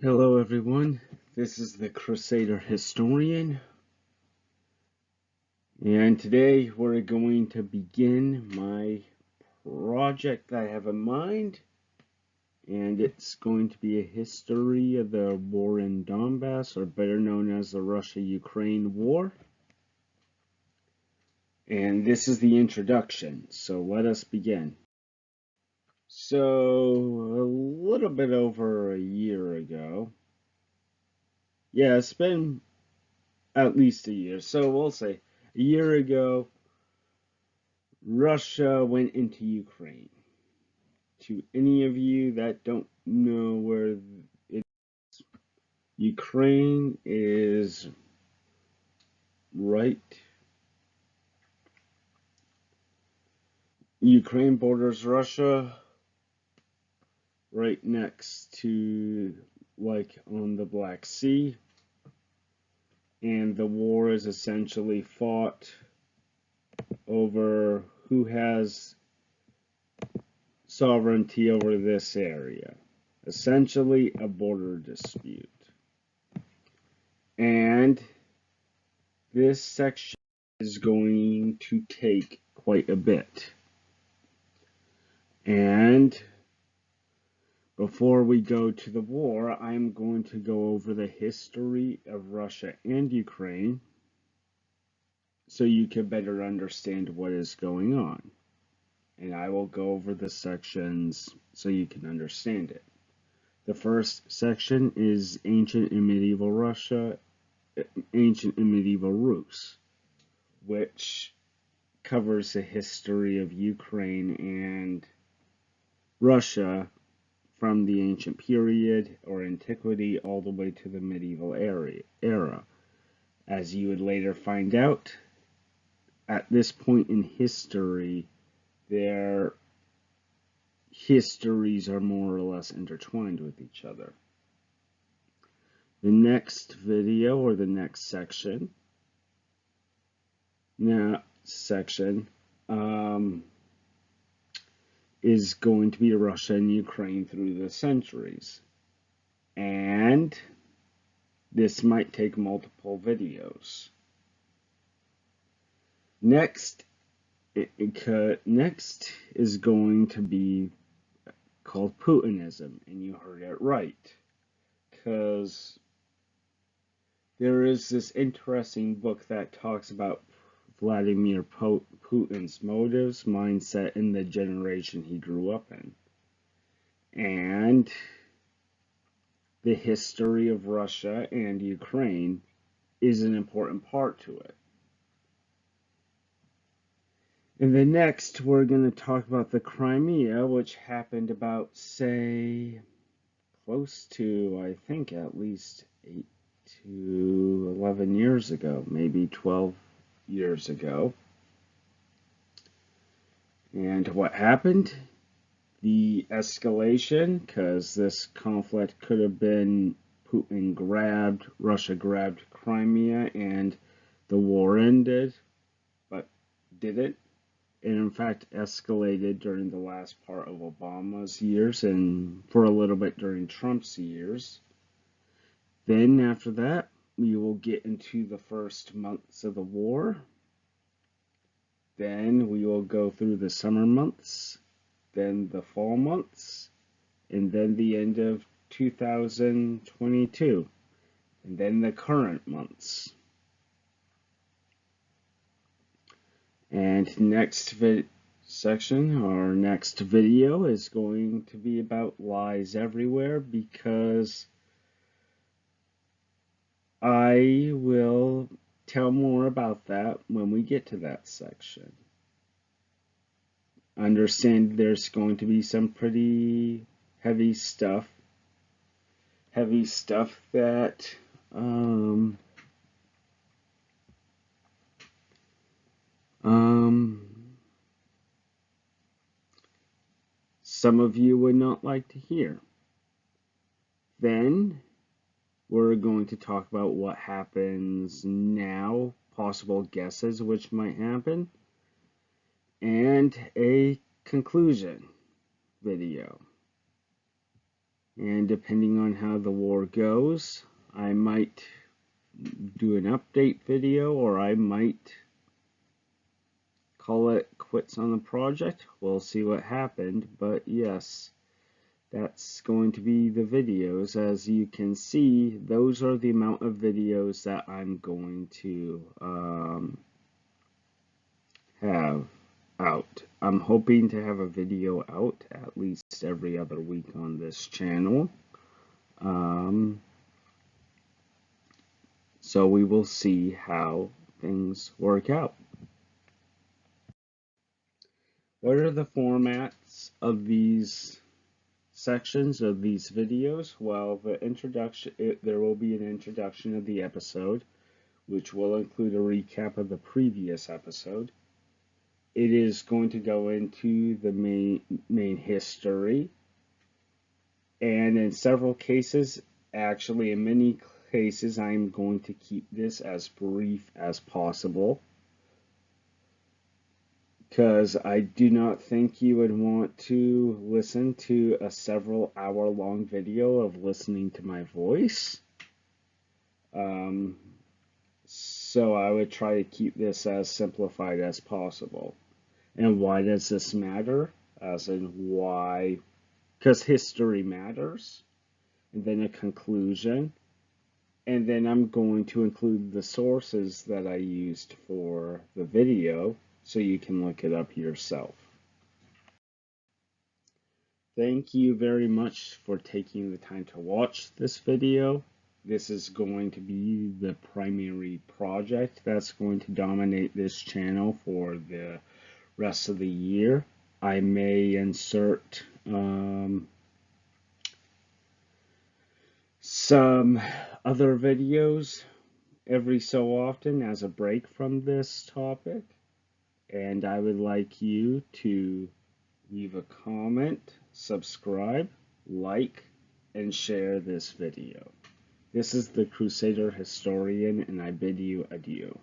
Hello everyone, this is the Crusader Historian, and today we're going to begin my project I have in mind, and it's going to be a history of the war in Donbass, or better known as the Russia-Ukraine War. And this is the introduction, so let us begin. So, a little bit over a year ago, yeah, it's been at least a year, so we'll say a year ago, Russia went into Ukraine. To any of you that don't know where it is, Ukraine is right. Ukraine borders Russia right next to, like, on the Black Sea. And the war is essentially fought over who has sovereignty over this area. Essentially a border dispute. And this section is going to take quite a bit. And before we go to the war, I'm going to go over the history of Russia and Ukraine so you can better understand what is going on. And I will go over the sections so you can understand it. The first section is ancient and medieval Russia, ancient and medieval Rus, which covers the history of Ukraine and Russia from the ancient period or antiquity all the way to the medieval era. As you would later find out, at this point in history, their histories are more or less intertwined with each other. The next video, or the next section, is going to be Russia and Ukraine through the centuries. And this might take multiple videos. Next is going to be called Putinism, and you heard it right. Because there is this interesting book that talks about Vladimir Putin's motives, mindset, and the generation he grew up in. And the history of Russia and Ukraine is an important part to it. And then next, we're going to talk about the Crimea, which happened about, say, close to, I think, at least 8 to 11 years ago, maybe 12 years ago. And what happened? The escalation, because this conflict could have been Russia grabbed Crimea and the war ended, but didn't. It in fact escalated during the last part of Obama's years and for a little bit during Trump's years. Then after that, we will get into the first months of the war. Then we will go through the summer months, then the fall months, and then the end of 2022, and then the current months. And next section, or next video, is going to be about lies everywhere, because I will tell more about that when we get to that section. Understand there's going to be some pretty heavy stuff that some of you would not like to hear. Then we're going to talk about what happens now, possible guesses which might happen, and a conclusion video. And depending on how the war goes, I might do an update video, or I might call it quits on the project. We'll see what happened, but yes, that's going to be the videos. As you can see, those are the amount of videos that I'm going to have out. I'm hoping to have a video out at least every other week on this channel. So we will see how things work out. What are the formats of these sections of these videos? Well, the introduction, there will be an introduction of the episode, which will include a recap of the previous episode. It is going to go into the main history, and in several cases, actually in many cases, I'm going to keep this as brief as possible, because I do not think you would want to listen to a several hour long video of listening to my voice. So I would try to keep this as simplified as possible. And why does this matter? As in why? Because history matters. And then a conclusion. And then I'm going to include the sources that I used for the video so you can look it up yourself. Thank you very much for taking the time to watch this video. This is going to be the primary project that's going to dominate this channel for the rest of the year. I may insert some other videos every so often as a break from this topic, and I would like you to leave a comment, subscribe, like, and share this video. This is the Crusader Historian, and I bid you adieu.